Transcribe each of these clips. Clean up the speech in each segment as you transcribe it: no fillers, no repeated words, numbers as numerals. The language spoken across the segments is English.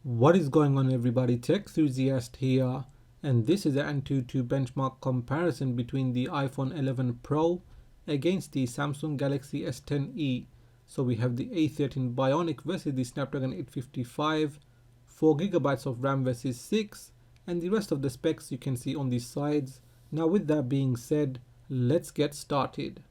What is going on, everybody? Tech enthusiast here, and this is an Antutu Benchmark Comparison between the iPhone 11 Pro against the Samsung Galaxy S10e. So we have the A13 Bionic versus the Snapdragon 855, 4GB of RAM versus 6, and the rest of the specs you can see on the sides. Now with that being said, let's get started.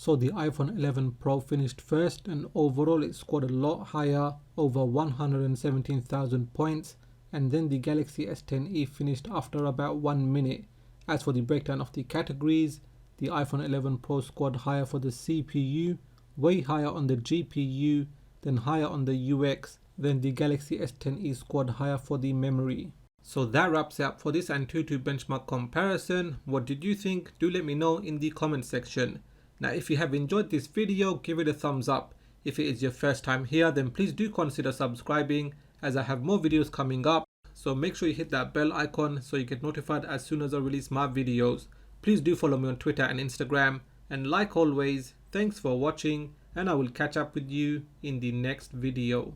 So the iPhone 11 Pro finished first, and overall it scored a lot higher, over 117,000 points, and then the Galaxy S10e finished after about 1 minute. As for the breakdown of the categories, the iPhone 11 Pro scored higher for the CPU, way higher on the GPU, then higher on the UX, then the Galaxy S10e scored higher for the memory. So that wraps it up for this Antutu benchmark comparison. What did you think? Do let me know in the comment section. Now if you have enjoyed this video, give it a thumbs up. If it is your first time here, then please do consider subscribing, as I have more videos coming up. So make sure you hit that bell icon so you get notified as soon as I release my videos. Please do follow me on Twitter and Instagram, And like always, thanks for watching, and I will catch up with you in the next video.